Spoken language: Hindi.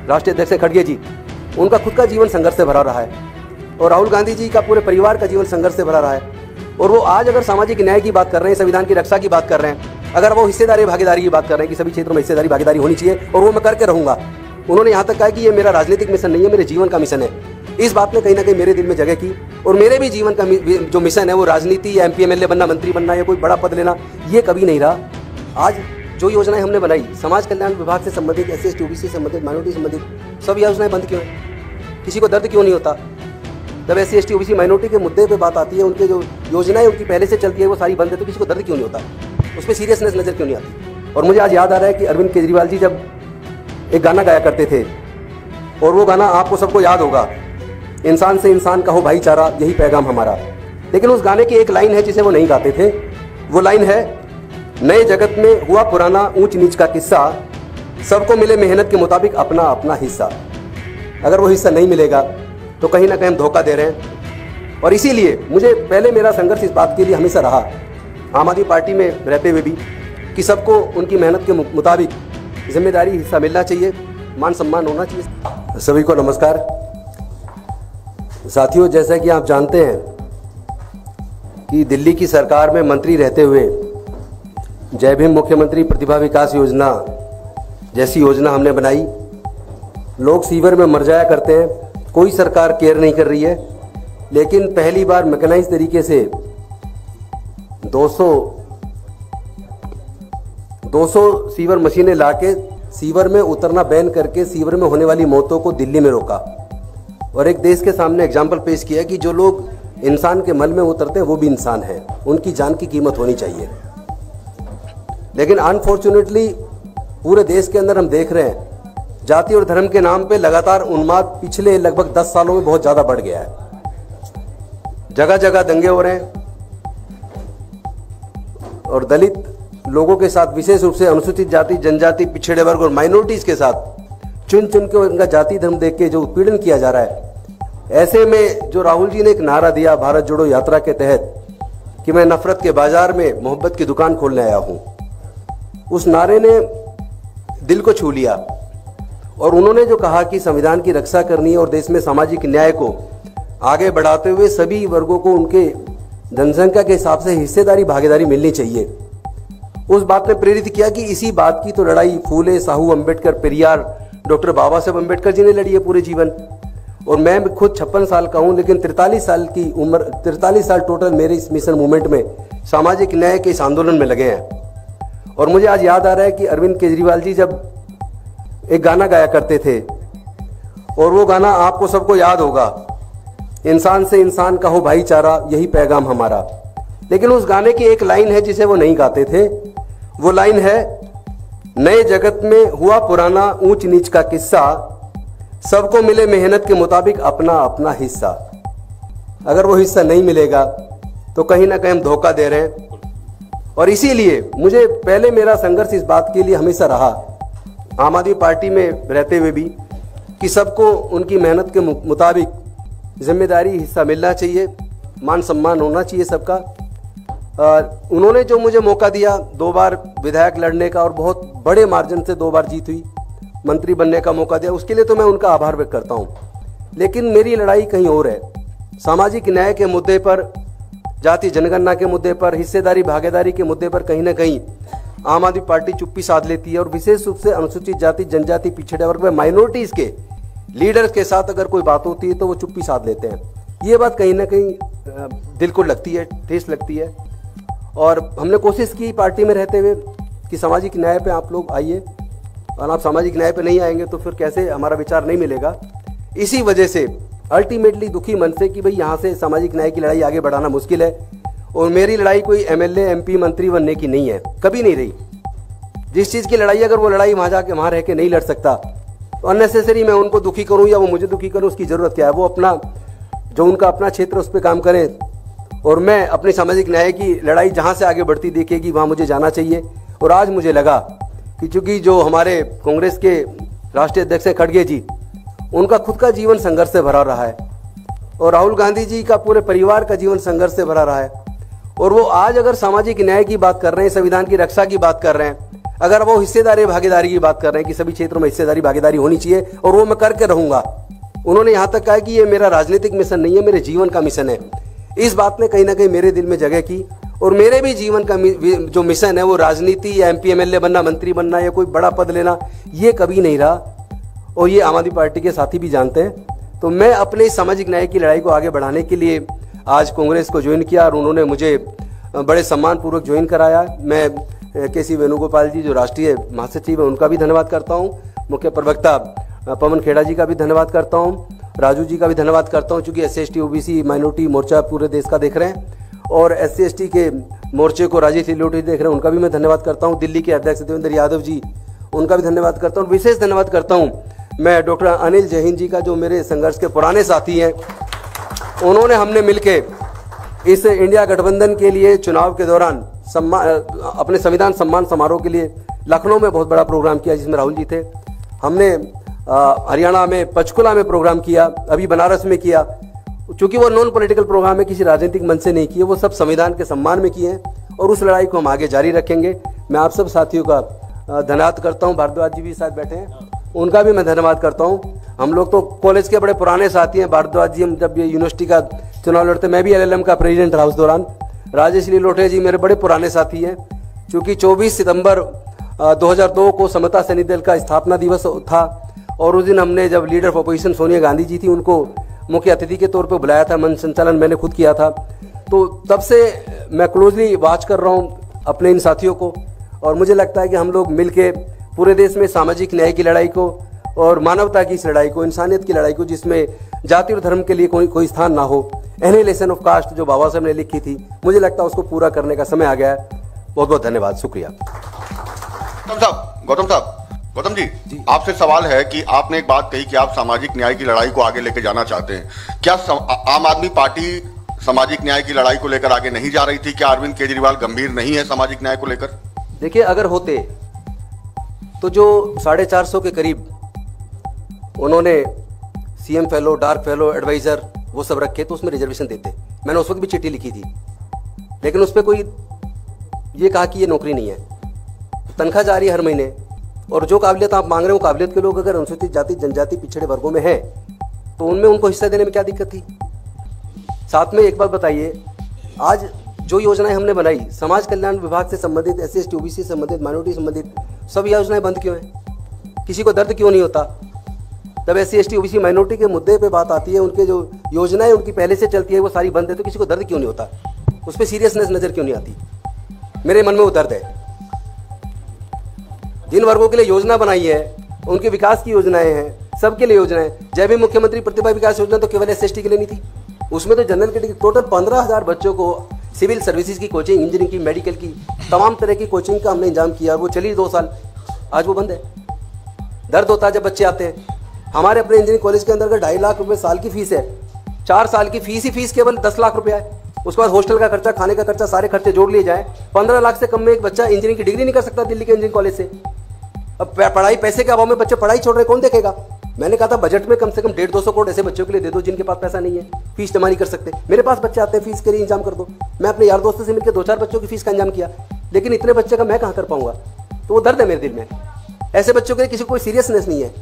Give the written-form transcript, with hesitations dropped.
राष्ट्रीय अध्यक्ष खड़गे जी, उनका खुद का जीवन संघर्ष से भरा रहा है और राहुल गांधी जी का पूरे परिवार का जीवन संघर्ष से भरा रहा है। और वो आज अगर सामाजिक न्याय की बात कर रहे हैं, संविधान की रक्षा की बात कर रहे हैं, अगर वो हिस्सेदारी भागीदारी की बात कर रहे हैं कि सभी क्षेत्रों में हिस्सेदारी भागीदारी होनी चाहिए और वो मैं करके रहूंगा। उन्होंने यहाँ तक कहा कि ये मेरा राजनीतिक मिशन नहीं है, मेरे जीवन का मिशन है। इस बात ने कहीं ना कहीं मेरे दिल में जगह की और मेरे भी जीवन का जो मिशन है वो राजनीति या MP MLA बनना, मंत्री बनना या कोई बड़ा पद लेना, ये कभी नहीं रहा। आज जो योजनाएं हमने बनाई, समाज कल्याण विभाग से संबंधित, SC ST OBC से संबंधित, माइनॉरिटी संबंधित, सब योजनाएं बंद क्यों हैं? किसी को दर्द क्यों नहीं होता? जब SC ST OBC माइनॉरिटी के मुद्दे पे बात आती है, उनके जो योजनाएं उनकी पहले से चलती है वो सारी बंद है, तो किसी को दर्द क्यों नहीं होता? उस पर सीरियसनेस नजर क्यों नहीं आती? और मुझे आज याद आ रहा है कि अरविंद केजरीवाल जी जब एक गाना गाया करते थे, और वो गाना आपको सबको याद होगा, इंसान से इंसान का हो भाईचारा, यही पैगाम हमारा। लेकिन उस गाने की एक लाइन है जिसे वो नहीं गाते थे। वो लाइन है, नए जगत में हुआ पुराना ऊंच नीच का किस्सा, सबको मिले मेहनत के मुताबिक अपना अपना हिस्सा। अगर वो हिस्सा नहीं मिलेगा तो कहीं ना कहीं हम धोखा दे रहे हैं। और इसीलिए मुझे पहले मेरा संघर्ष इस बात के लिए हमेशा रहा, आम आदमी पार्टी में रहते हुए भी, कि सबको उनकी मेहनत के मुताबिक जिम्मेदारी हिस्सा मिलना चाहिए, मान सम्मान होना चाहिए। सभी को नमस्कार। साथियों, जैसा कि आप जानते हैं कि दिल्ली की सरकार में मंत्री रहते हुए जय भीम मुख्यमंत्री प्रतिभा विकास योजना जैसी योजना हमने बनाई। लोग सीवर में मर जाया करते हैं, कोई सरकार केयर नहीं कर रही है, लेकिन पहली बार मैकेनाइज तरीके से 200 सीवर मशीनें लाके सीवर में उतरना बैन करके सीवर में होने वाली मौतों को दिल्ली में रोका और एक देश के सामने एग्जाम्पल पेश किया कि जो लोग इंसान के मल में उतरते हैं वो भी इंसान हैं, उनकी जान की कीमत होनी चाहिए। लेकिन अनफॉर्चुनेटली पूरे देश के अंदर हम देख रहे हैं, जाति और धर्म के नाम पे लगातार उन्माद पिछले लगभग 10 सालों में बहुत ज्यादा बढ़ गया है। जगह जगह दंगे हो रहे हैं और दलित लोगों के साथ, विशेष रूप से अनुसूचित जाति, जनजाति, पिछड़े वर्ग और माइनॉरिटीज के साथ चुन चुन के उनका जाति धर्म देख के जो उत्पीड़न किया जा रहा है, ऐसे में जो राहुल जी ने एक नारा दिया भारत जोड़ो यात्रा के तहत कि मैं नफरत के बाजार में मोहब्बत की दुकान खोलने आया हूं, उस नारे ने दिल को छू लिया। और उन्होंने जो कहा कि संविधान की रक्षा करनी है और देश में सामाजिक न्याय को आगे बढ़ाते हुए सभी वर्गों को उनके जनसंख्या के हिसाब से हिस्सेदारी भागीदारी मिलनी चाहिए, उस बात ने प्रेरित किया कि इसी बात की तो लड़ाई फूले, साहू, अम्बेडकर, पेरियार, डॉक्टर बाबा साहब अम्बेडकर जी ने लड़ी है पूरे जीवन। और मैं खुद 56 साल का हूं, लेकिन 43 साल की उम्र, 43 साल टोटल मेरे इस मिशन मूवमेंट में, सामाजिक न्याय के इस आंदोलन में लगे हैं। और मुझे आज याद आ रहा है कि अरविंद केजरीवाल जी जब एक गाना गाया करते थे, और वो गाना आपको सबको याद होगा, इंसान से इंसान का हो भाईचारा, यही पैगाम हमारा। लेकिन उस गाने की एक लाइन है जिसे वो नहीं गाते थे। वो लाइन है, नए जगत में हुआ पुराना ऊंच नीच का किस्सा, सबको मिले मेहनत के मुताबिक अपना अपना हिस्सा। अगर वो हिस्सा नहीं मिलेगा तो कहीं ना कहीं हम धोखा दे रहे हैं। और इसीलिए मुझे पहले मेरा संघर्ष इस बात के लिए हमेशा रहा, आम आदमी पार्टी में रहते हुए भी, कि सबको उनकी मेहनत के मुताबिक जिम्मेदारी हिस्सा मिलना चाहिए, मान सम्मान होना चाहिए सबका। उन्होंने जो मुझे मौका दिया 2 बार विधायक लड़ने का और बहुत बड़े मार्जिन से 2 बार जीत हुई, मंत्री बनने का मौका दिया, उसके लिए तो मैं उनका आभार व्यक्त करता हूं। लेकिन मेरी लड़ाई कहीं और है। सामाजिक न्याय के मुद्दे पर, जाति जनगणना के मुद्दे पर, हिस्सेदारी भागीदारी के मुद्दे पर कहीं ना कहीं आम आदमी पार्टी चुप्पी साध लेती है। और विशेष रूप से अनुसूचित जाति, जनजाति, पिछड़े वर्ग में माइनॉरिटीज के लीडर्स के साथ अगर कोई बात होती है तो वो चुप्पी साध लेते हैं। ये बात कहीं ना कहीं दिल को लगती है, ठेस लगती है। और हमने कोशिश की पार्टी में रहते हुए कि सामाजिक न्याय पे आप लोग आइए, और आप सामाजिक न्याय पे नहीं आएंगे तो फिर कैसे हमारा विचार नहीं मिलेगा। इसी वजह से अल्टीमेटली दुखी मन से कि भाई यहाँ से सामाजिक न्याय की लड़ाई आगे बढ़ाना मुश्किल है। और मेरी लड़ाई कोई MLA MP मंत्री बनने की नहीं है, कभी नहीं रही। जिस चीज़ की लड़ाई, अगर वो लड़ाई वहाँ जाके वहाँ रह के नहीं लड़ सकता तो अननेसेसरी मैं उनको दुखी करूँ या वो मुझे दुखी करूँ, उसकी ज़रूरत क्या है। वो अपना जो उनका अपना क्षेत्र उस पर काम करें, और मैं अपनी सामाजिक न्याय की लड़ाई जहाँ से आगे बढ़ती देखेगी वहाँ मुझे जाना चाहिए। और आज मुझे लगा कि चूँकि जो हमारे कांग्रेस के राष्ट्रीय अध्यक्ष हैं खड़गे जी, उनका खुद का जीवन संघर्ष से भरा रहा है और राहुल गांधी जी का पूरे परिवार का जीवन संघर्ष से भरा रहा है, और वो आज अगर सामाजिक न्याय की बात कर रहे हैं, संविधान की रक्षा की बात कर रहे हैं, अगर वो हिस्सेदारी भागीदारी की बात कर रहे हैं कि सभी क्षेत्रों में हिस्सेदारी भागीदारी होनी चाहिए और वो मैं करके रहूंगा। उन्होंने यहाँ तक कहा कि ये मेरा राजनीतिक मिशन नहीं है, मेरे जीवन का मिशन है। इस बात ने कहीं ना कहीं मेरे दिल में जगह की और मेरे भी जीवन का जो मिशन है वो राजनीति या MP MLA बनना, मंत्री बनना या कोई बड़ा पद लेना, ये कभी नहीं रहा और ये आम आदमी पार्टी के साथी भी जानते हैं। तो मैं अपने सामाजिक न्याय की लड़ाई को आगे बढ़ाने के लिए आज कांग्रेस को ज्वाइन किया और उन्होंने मुझे बड़े सम्मानपूर्वक ज्वाइन कराया। मैं KC वेणुगोपाल जी जो राष्ट्रीय महासचिव है उनका भी धन्यवाद करता हूँ, मुख्य प्रवक्ता पवन खेड़ा जी का भी धन्यवाद करता हूँ, राजू जी का भी धन्यवाद करता हूँ, चूँकि SC ST OBC माइनॉरिटी मोर्चा पूरे देश का देख रहे हैं और SC ST के मोर्चे को राजेश लिलोटी देख रहे हैं, उनका भी मैं धन्यवाद करता हूँ। दिल्ली के अध्यक्ष देवेंद्र यादव जी, उनका भी धन्यवाद करता हूँ। विशेष धन्यवाद करता हूँ मैं डॉक्टर अनिल जैन जी का, जो मेरे संघर्ष के पुराने साथी हैं। उन्होंने हमने मिलके इस इंडिया गठबंधन के लिए चुनाव के दौरान अपने संविधान सम्मान समारोह के लिए लखनऊ में बहुत बड़ा प्रोग्राम किया जिसमें राहुल जी थे। हमने हरियाणा में पंचकुला में प्रोग्राम किया, अभी बनारस में किया। चूंकि वो नॉन पॉलिटिकल प्रोग्राम है, किसी राजनीतिक मंच से नहीं किए, वो सब संविधान के सम्मान में किए हैं और उस लड़ाई को हम आगे जारी रखेंगे। मैं आप सब साथियों का धन्यवाद करता हूँ। भारद्वाज जी भी साथ बैठे हैं, उनका भी मैं धन्यवाद करता हूँ। हम लोग तो कॉलेज के बड़े पुराने साथी हैं। भारद्वाज जी हम जब ये यूनिवर्सिटी का चुनाव लड़ते, मैं भी LLM का प्रेसिडेंट रहा उस दौरान। राजेश लिलोटे जी मेरे बड़े पुराने साथी हैं। चूँकि 24 सितंबर 2002 को समता सैनिक दल का स्थापना दिवस था और उस दिन हमने जब leader of opposition Sonia Gandhi ji थी, उनको मुख्य अतिथि के तौर पर बुलाया था। मंच संचालन मैंने खुद किया था। तो तब से मैं क्लोजली वॉच कर रहा हूँ अपने इन साथियों को और मुझे लगता है कि हम लोग मिलके पूरे देश में सामाजिक न्याय की लड़ाई को और मानवता की इस लड़ाई को, इंसानियत की लड़ाई को, जिसमें जाति और धर्म के लिए कोई स्थान ना हो, एनिहिलेशन ऑफ कास्ट जो बाबा साहब ने लिखी थी, मुझे लगता है उसको पूरा करने का समय आ गया है। बहुत बहुत धन्यवाद, शुक्रिया। गौतम जी, आपसे सवाल है कि आपने एक बात कही कि आप सामाजिक न्याय की लड़ाई को आगे लेके जाना चाहते हैं। क्या आम आदमी पार्टी सामाजिक न्याय की लड़ाई को लेकर आगे नहीं जा रही थी? क्या अरविंद केजरीवाल गंभीर नहीं है सामाजिक न्याय को लेकर? देखिए, अगर होते तो जो 450 के करीब उन्होंने CM fellow, dark fellow, adviser वो सब रखे तो उसमें रिजर्वेशन देते। मैंने उस वक्त भी चिट्ठी लिखी थी, लेकिन उस पर कोई ये कहा कि ये नौकरी नहीं है, तनख्वाह जा रही है हर महीने और जो काबिलियत आप मांग रहे हो काबिलियत के लोग अगर अनुसूचित जाति जनजाति पिछड़े वर्गों में हैं तो उनमें उनको हिस्सा देने में क्या दिक्कत थी? साथ में एक बात बताइए, आज जो योजनाएं हमने बनाई समाज कल्याण विभाग से संबंधित, SC ST OBC से संबंधित, माइनॉरिटी संबंधित, सब योजनाएं बंद क्यों हैं? किसी को दर्द क्यों नहीं होता? तब SC ST OBC माइनॉरिटी के मुद्दे पे बात आती है, उनके जो योजनाएं उनकी पहले से चलती है वो सारी बंद है, तो किसी को दर्द क्यों नहीं होता? उस पर सीरियसनेस नजर क्यों नहीं आती? मेरे मन में वो दर्द है। जिन वर्गों के लिए योजना बनाई है उनके विकास की योजनाएं हैं, सबके लिए योजनाएं। जब भी मुख्यमंत्री प्रतिभा विकास योजना तो केवल SC ST के लिए नहीं थी, उसमें तो जनरल कैटेगरी टोटल 15,000 बच्चों को सिविल सर्विसेज की कोचिंग, इंजीनियरिंग की, मेडिकल की, तमाम तरह की कोचिंग का हमने इंतजाम किया। वो चली 2 साल, आज वो बंद है। दर्द होता है जब बच्चे आते हैं। हमारे अपने इंजीनियरिंग कॉलेज के अंदर का 2.5 लाख रुपए साल की फीस है, 4 साल की फीस ही फीस केवल 10 लाख रुपया है। उसके बाद हॉस्टल का खर्चा, खाने का खर्चा, सारे खर्चे जोड़ लिए जाए, 15 लाख से कम में एक बच्चा इंजीनियरिंग की डिग्री नहीं कर सकता दिल्ली के इंजीनियरिंग कॉलेज से। अब पढ़ाई, पैसे के अभाव में बच्चे पढ़ाई छोड़ रहे, कौन देखेगा? मैंने कहा था बजट में कम से कम 150-200 करोड़ ऐसे बच्चों के लिए दे दो जिनके पास पैसा नहीं है, फीस जमा नहीं कर सकते। मेरे पास बच्चे आते हैं, फीस के लिए इंतजाम कर दो। मैं अपने यार दोस्तों से मिलकर 2-4 बच्चों की फीस का इंतजाम किया, लेकिन इतने बच्चे का मैं कहाँ कर पाऊंगा? तो वो दर्द है मेरे दिल में। ऐसे बच्चों के लिए किसी को कोई सीरियसनेस नहीं है।